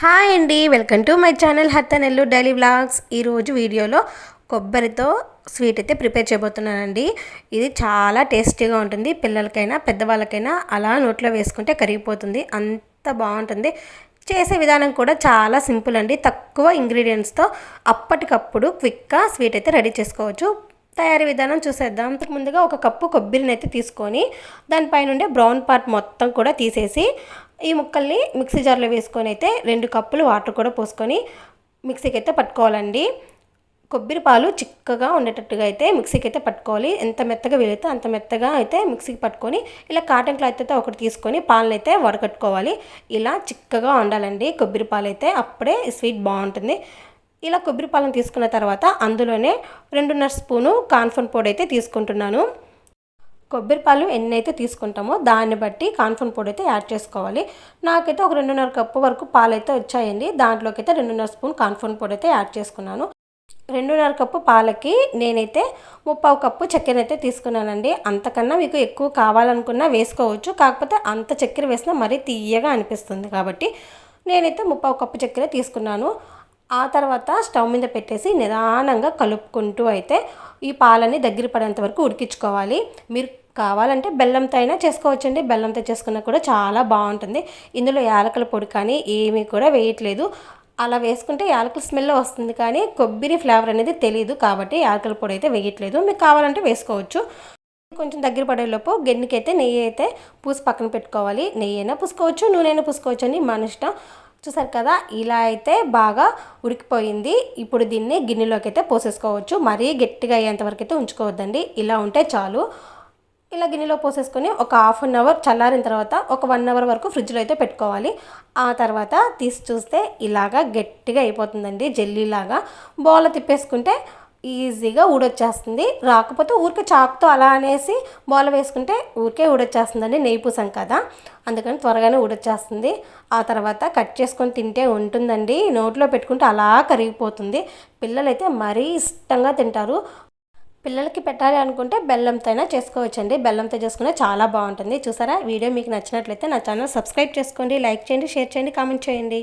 Hi అండి, welcome to my channel హత్తనెల్లు daily vlogs. ఈరోజు వీడియోలో కొబ్బరితో స్వీట్ అయితే ప్రిపేర్ చేయబోతున్నానండి. ఇది చాలా టేస్టీగా ఉంటుంది. పిల్లలకైనా పెద్దవాళ్ళకైనా అలా నోట్లో వేసుకుంటే కరిగిపోతుంది, అంత బాగుంటుంది. చేసే విధానం కూడా చాలా సింపుల్ అండి. తక్కువ ఇంగ్రీడియంట్స్తో అప్పటికప్పుడు క్విక్గా స్వీట్ అయితే రెడీ చేసుకోవచ్చు. తయారీ విధానం చూసేద్దాం. అంతకు ముందుగా ఒక కప్పు కొబ్బరిని అయితే తీసుకొని దానిపైనుండే బ్రౌన్ పార్ట్ మొత్తం కూడా తీసేసి ఈ ముక్కల్ని మిక్సీ జార్లో వేసుకొని అయితే 2 కప్పులు వాటర్ కూడా పోసుకొని మిక్సీకి అయితే పట్టుకోవాలండి. కొబ్బరి పాలు చిక్కగా ఉండేటట్టుగా అయితే మిక్సీకి అయితే పట్టుకోవాలి. ఎంత మెత్తగా వీలైతే అంత మెత్తగా అయితే మిక్సీకి పట్టుకొని ఇలా కాటన్ క్లాత్ అయితే ఒకటి తీసుకొని పాలను అయితే వడకట్టుకోవాలి. ఇలా చిక్కగా ఉండాలండి కొబ్బరి పాలు అయితే, అప్పుడే స్వీట్ బాగుంటుంది. ఇలా కొబ్బరి పాలను తీసుకున్న తర్వాత అందులోనే 2.5 స్పూను కార్న్ఫ్లోర్ పొడి అయితే తీసుకుంటున్నాను. కొబ్బరి పాలు ఎన్నైతే తీసుకుంటామో దాన్ని బట్టి కార్న్ఫ్లోర్ పొడి అయితే యాడ్ చేసుకోవాలి. నాకైతే ఒక 2.5 కప్పు వరకు పాలు అయితే వచ్చాయండి. దాంట్లోకి అయితే 2.5 స్పూన్ కార్న్ఫ్లోర్ పొడి అయితే యాడ్ చేసుకున్నాను. 2.5 కప్పు పాలకి నేనైతే 3/4 కప్పు చక్కెర అయితే తీసుకున్నానండి. అంతకన్నా మీకు ఎక్కువ కావాలనుకున్నా వేసుకోవచ్చు, కాకపోతే అంత చక్కెర వేసినా మరీ తీయగా అనిపిస్తుంది కాబట్టి నేనైతే 3/4 కప్పు చక్కెర తీసుకున్నాను. ఆ తర్వాత స్టవ్ మీద పెట్టేసి నిదానంగా కలుపుకుంటూ అయితే ఈ పాలని దగ్గర పడేంత వరకు ఉడికించుకోవాలి. మీరు కావాలంటే బెల్లంతో అయినా చేసుకోవచ్చండి. బెల్లంతో చేసుకున్నా కూడా చాలా బాగుంటుంది. ఇందులో యాలకుల పొడి కానీ ఏమీ కూడా వేయట్లేదు. అలా వేసుకుంటే యాలకుల స్మెల్ వస్తుంది, కానీ కొబ్బరి ఫ్లేవర్ అనేది తెలియదు కాబట్టి యాలకుల పొడి అయితే వేయట్లేదు. మీకు కావాలంటే వేసుకోవచ్చు. కొంచెం దగ్గర పడేలోపు గిన్నెకి అయితే నెయ్యి అయితే పూసి పక్కన పెట్టుకోవాలి. నెయ్యి అయినా పూసుకోవచ్చు, నూనె అయినా పూసుకోవచ్చు అండి, మన ఇష్టం. చూసారు కదా, ఇలా అయితే బాగా ఉడికిపోయింది. ఇప్పుడు దీన్ని గిన్నెలోకి అయితే పోసేసుకోవచ్చు. మరీ గట్టిగా అయ్యేంతవరకు అయితే ఉంచుకోవద్దండి, ఇలా ఉంటే చాలు. ఇలా గిన్నెలో పోసేసుకొని ఒక హాఫ్ అన్ అవర్ చల్లారిన తర్వాత ఒక 1 అవర్ వరకు ఫ్రిడ్జ్లో అయితే పెట్టుకోవాలి. ఆ తర్వాత తీసి చూస్తే ఇలాగా గట్టిగా అయిపోతుందండి, జెల్లీలాగా. బౌల్ తిప్పేసుకుంటే ఈజీగా ఊడొచ్చేస్తుంది. రాకపోతే ఊరికే చాకుతో అలా అనేసి బౌల్ వేసుకుంటే ఊరికే ఊడొచ్చేస్తుందండి. నెయ్యి పూసాం కదా, అందుకని త్వరగానే ఊడొచ్చేస్తుంది. ఆ తర్వాత కట్ చేసుకొని తింటే ఉంటుందండి, నోట్లో పెట్టుకుంటే అలా కరిగిపోతుంది. పిల్లలైతే మరీ ఇష్టంగా తింటారు. పిల్లలకి పెట్టాలి అనుకుంటే బెల్లంతో అయినా చేసుకోవచ్చండి. బెల్లంతో చేసుకునే చాలా బాగుంటుంది. చూసారా, వీడియో మీకు నచ్చినట్లయితే నా ఛానల్ సబ్స్క్రైబ్ చేసుకోండి, లైక్ చేయండి, షేర్ చేయండి, కామెంట్ చేయండి.